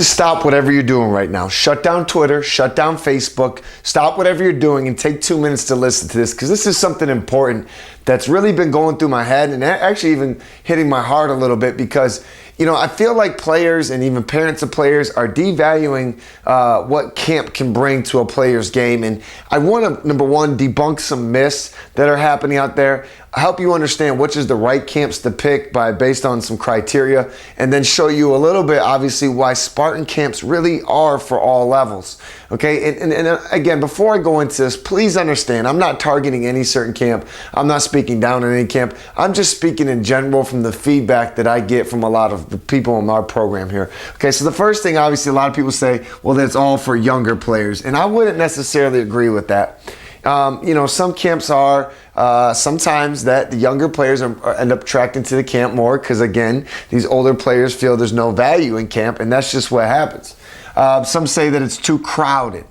Stop whatever you're doing right now. Shut down Twitter, shut down Facebook, stop whatever you're doing and take 2 minutes to listen to this, because this is something important that's really been going through my head and actually even hitting my heart a little bit, because I feel like players and even parents of players are devaluing what camp can bring to a player's game. And I want to, number one, debunk some myths that are happening out there, help you understand which is the right camps to pick based on some criteria, and then show you a little bit, obviously, why Spartan camps really are for all levels. Okay, and again, before I go into this, please understand, I'm not targeting any certain camp. I'm not speaking down on any camp. I'm just speaking in general from the feedback that I get from a lot of the people in our program here. Okay, so the first thing, obviously, a lot of people say, well, that's all for younger players, and I wouldn't necessarily agree with that. Some camps are sometimes that the younger players end up attracting to the camp more because, again, these older players feel there's no value in camp, and that's just what happens. Some say that it's too crowded.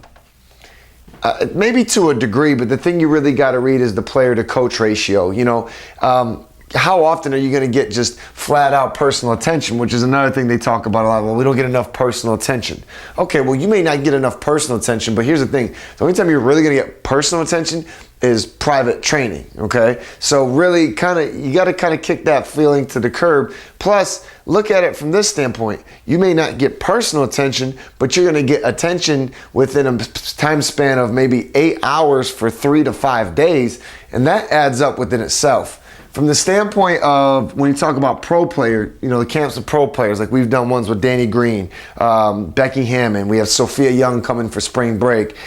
Maybe to a degree, but the thing you really got to read is the player to coach ratio. How often are you going to get just flat out personal attention, which is another thing they talk about a lot. Well, we don't get enough personal attention. Okay, well, you may not get enough personal attention, but here's the thing. The only time you're really going to get personal attention is private training, okay? So really you got to kind of kick that feeling to the curb. Plus, look at it from this standpoint. You may not get personal attention, but you're going to get attention within a time span of maybe 8 hours for 3 to 5 days, and that adds up within itself. From the standpoint of when you talk about pro player, the camps of pro players, like we've done ones with Danny Green, Becky Hammond, we have Sofia Young coming for spring break.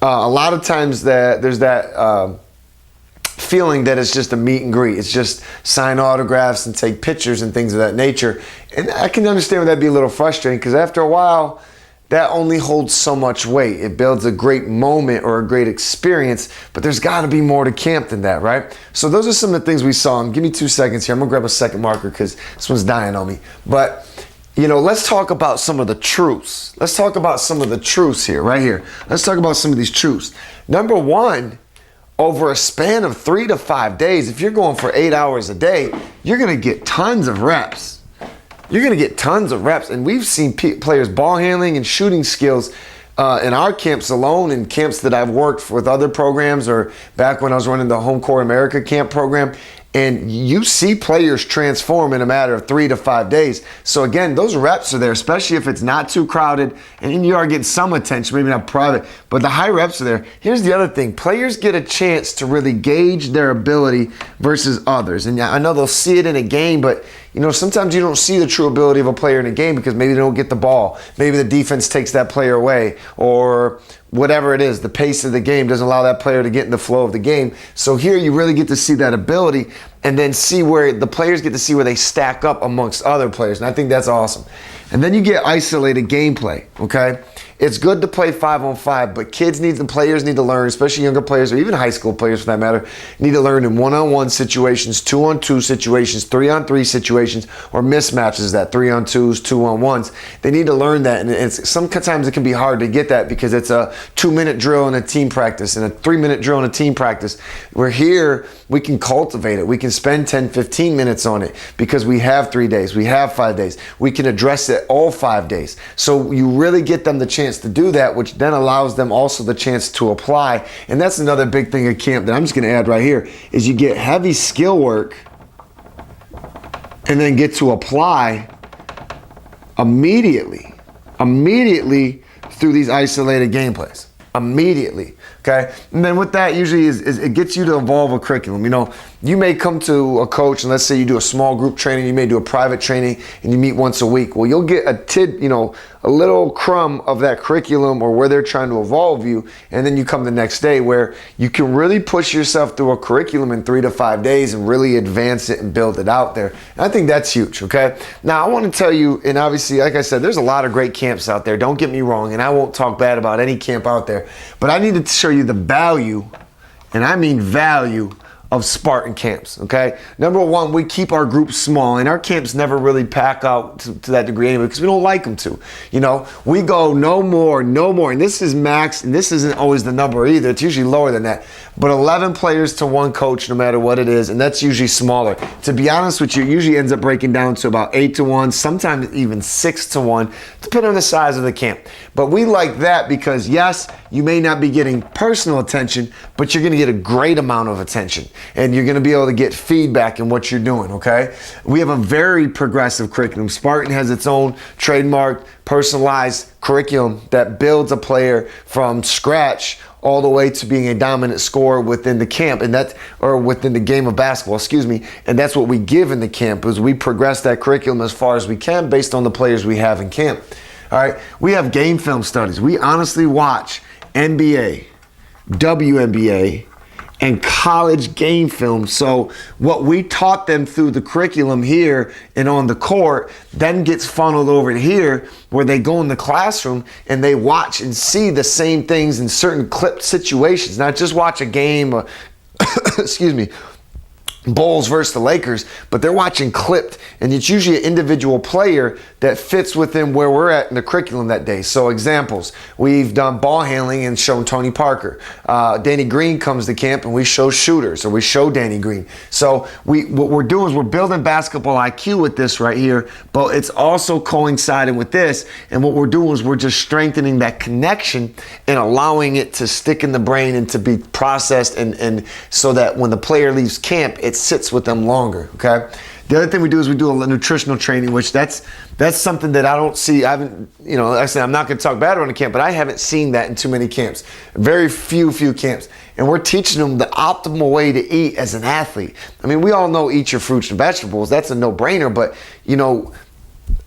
A lot of times there's that feeling that it's just a meet and greet. It's just sign autographs and take pictures and things of that nature. And I can understand why that'd be a little frustrating, because after a while, that only holds so much weight. It builds a great moment or a great experience, but there's got to be more to camp than that, right? So those are some of the things we saw. And give me 2 seconds here. I'm going to grab a second marker because this one's dying on me. But, let's talk about some of the truths. Let's talk about some of the truths here, right here. Let's talk about some of these truths. Number one, over a span of 3 to 5 days, if you're going for 8 hours a day, you're going to get tons of reps. You're going to get tons of reps, and we've seen players' ball handling and shooting skills in our camps alone, and camps that I've worked with other programs, or back when I was running the Home Court America camp program, and you see players transform in a matter of 3 to 5 days. So again, those reps are there, especially if it's not too crowded, and you are getting some attention, maybe not private, but the high reps are there. Here's the other thing. Players get a chance to really gauge their ability versus others. And I know they'll see it in a game, but sometimes you don't see the true ability of a player in a game because maybe they don't get the ball. Maybe the defense takes that player away, or whatever it is, the pace of the game doesn't allow that player to get in the flow of the game. So here you really get to see that ability, and then see where the players get to see where they stack up amongst other players. And I think that's awesome. And then you get isolated gameplay, okay? It's good to play 5-on-5, but players need to learn, especially younger players, or even high school players for that matter, need to learn in 1-on-1 situations, 2-on-2 situations, 3-on-3 situations, or mismatches, that 3-on-2s, 2-on-1s. They need to learn that, and sometimes it can be hard to get that because it's a 2-minute drill in a team practice and a 3-minute drill in a team practice. Where here, we can cultivate it. We can spend 10, 15 minutes on it because we have 3 days, we have 5 days. We can address it all 5 days. So you really get them the chance to do that, which then allows them also the chance to apply. And that's another big thing at camp that I'm just going to add right here, is you get heavy skill work and then get to apply immediately through these isolated gameplays. Immediately, okay? And then with that, usually is it gets you to evolve a curriculum. You may come to a coach, and let's say you do a small group training, you may do a private training, and you meet once a week. Well, you'll get a little crumb of that curriculum or where they're trying to evolve you, and then you come the next day where you can really push yourself through a curriculum in 3 to 5 days and really advance it and build it out there. And I think that's huge, okay? Now, I want to tell you, and obviously, like I said, there's a lot of great camps out there. Don't get me wrong, and I won't talk bad about any camp out there, but I need to show you the value, and I mean value, of Spartan Camps, okay? Number one, we keep our groups small, and our camps never really pack out to that degree anyway because we don't like them to. You know, we go no more, and this is max, and this isn't always the number either. It's usually lower than that. But 11 players to one coach, no matter what it is, and that's usually smaller. To be honest with you, it usually ends up breaking down to about 8 to 1, sometimes even 6 to 1, depending on the size of the camp. But we like that because, yes, you may not be getting personal attention, but you're going to get a great amount of attention, and you're going to be able to get feedback in what you're doing, okay? We have a very progressive curriculum. Spartan has its own trademarked, personalized curriculum that builds a player from scratch all the way to being a dominant scorer within the camp, and that, or within the game of basketball, excuse me. And that's what we give in the camp, is we progress that curriculum as far as we can based on the players we have in camp. All right, we have game film studies. We honestly watch NBA, WNBA, and college game film. So what we taught them through the curriculum here and on the court then gets funneled over here, where they go in the classroom and they watch and see the same things in certain clipped situations, not just watch a game, excuse me, Bulls versus the Lakers, but they're watching clipped, and it's usually an individual player that fits within where we're at in the curriculum that day. So examples, we've done ball handling and shown Tony Parker. Danny Green comes to camp and we show shooters, or we show Danny Green. So what we're doing is we're building basketball IQ with this right here, but it's also coinciding with this, and what we're doing is we're just strengthening that connection and allowing it to stick in the brain and to be processed, and so that when the player leaves camp, it sits with them longer, okay? The other thing we do is we do a nutritional training, which that's something that I don't see. I haven't, you know, like I said, I'm not going to talk bad about a camp, but I haven't seen that in too many camps. Very few camps. And we're teaching them the optimal way to eat as an athlete. I mean, we all know eat your fruits and vegetables. That's a no-brainer, but, you know,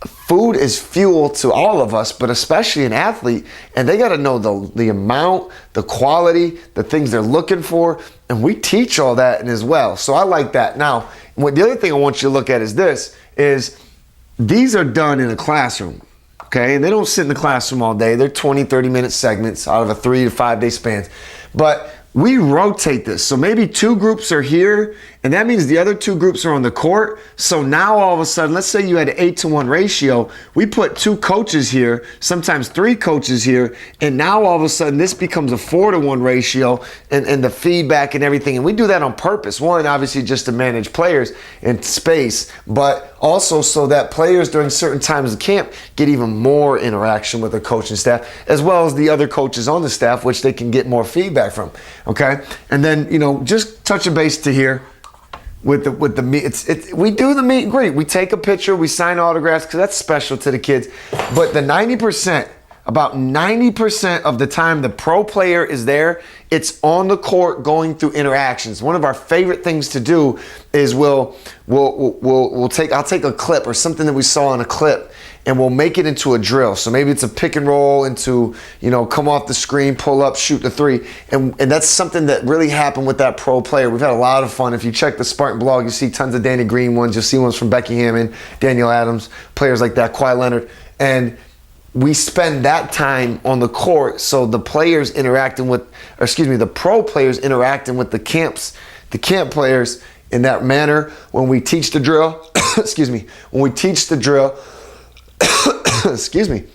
food is fuel to all of us, but especially an athlete, and they got to know the amount, the quality, the things they're looking for, and we teach all that as well. So I like that. Now, the other thing I want you to look at is this, is these are done in a classroom, okay? And they don't sit in the classroom all day. They're 20, 30-minute segments out of a 3 to 5 day span. But we rotate this. So maybe 2 groups are here, and that means the other 2 groups are on the court. So now all of a sudden, let's say you had an 8 to 1 ratio. We put 2 coaches here, sometimes 3 coaches here, and now all of a sudden this becomes a 4 to 1 ratio, and the feedback and everything. And we do that on purpose. One, obviously just to manage players and space, but also so that players during certain times of camp get even more interaction with the coaching staff, as well as the other coaches on the staff, which they can get more feedback from. Okay, and then, you know, just touch a base to here with the meet. We do the meet and greet. We take a picture, we sign autographs, because that's special to the kids. But the 90%, about 90% of the time the pro player is there, it's on the court going through interactions. One of our favorite things to do is I'll take a clip or something that we saw in a clip, and we'll make it into a drill. So maybe it's a pick and roll into, you know, come off the screen, pull up, shoot the 3. And that's something that really happened with that pro player. We've had a lot of fun. If you check the Spartan blog, you see tons of Danny Green ones. You'll see ones from Becky Hammond, Daniel Adams, players like that, Kawhi Leonard. And we spend that time on the court, so the players interacting with, or excuse me, the pro players interacting with the camp players in that manner. When we teach the drill, excuse me, when we teach the drill, excuse me,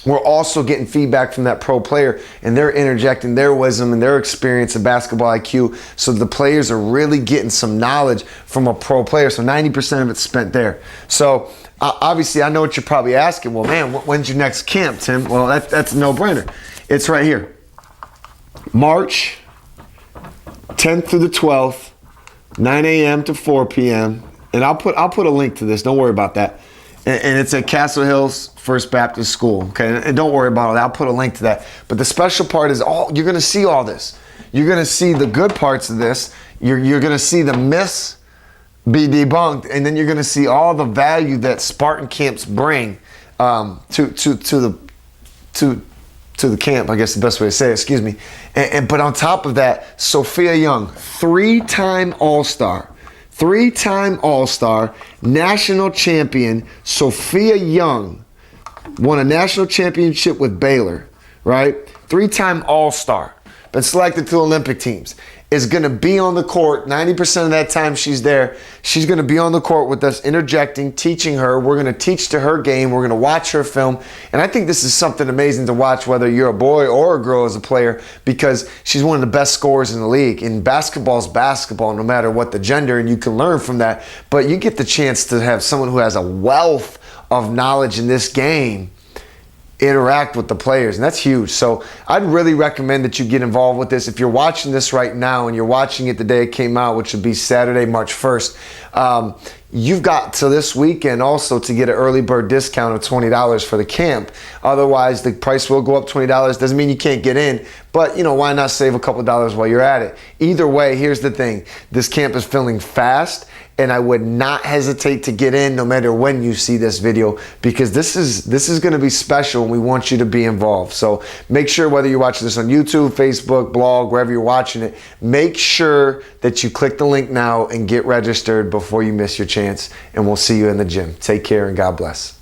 we're also getting feedback from that pro player, and they're interjecting their wisdom and their experience in basketball IQ, so the players are really getting some knowledge from a pro player. So 90% of it's spent there. So obviously, I know what you're probably asking. Well, man, when's your next camp, Tim? Well, that's a no-brainer. It's right here. March 10th through the 12th, 9 a.m. to 4 p.m. And I'll put a link to this. Don't worry about that. And it's at Castle Hills First Baptist School. Okay, and don't worry about it. I'll put a link to that. But the special part is you're going to see all this. You're going to see the good parts of this. You're going to see the myths be debunked, and then you're going to see all the value that Spartan Camps bring to the camp. I guess the best way to say it. Excuse me. But on top of that, Sofia Young, 3-time All-Star. 3-time All-Star, national champion, Sofia Young won a national championship with Baylor, right? 3-time All-Star, been selected to Olympic teams, is going to be on the court 90% of that time she's there. She's going to be on the court with us, interjecting, teaching her. We're going to teach to her game. We're going to watch her film. And I think this is something amazing to watch, whether you're a boy or a girl as a player, because she's one of the best scorers in the league. And basketball's basketball, no matter what the gender, and you can learn from that. But you get the chance to have someone who has a wealth of knowledge in this game interact with the players, and that's huge. So I'd really recommend that you get involved with this. If you're watching this right now and you're watching it the day it came out, which would be Saturday, March 1st, you've got to this weekend also to get an early bird discount of $20 for the camp. Otherwise, the price will go up $20. Doesn't mean you can't get in, but why not save a couple dollars while you're at it? Either way, here's the thing. This camp is filling fast, and I would not hesitate to get in no matter when you see this video, because this is going to be special and we want you to be involved. So make sure, whether you're watching this on YouTube, Facebook, blog, wherever you're watching it, make sure that you click the link now and get registered before you miss your chance. And we'll see you in the gym. Take care and God bless.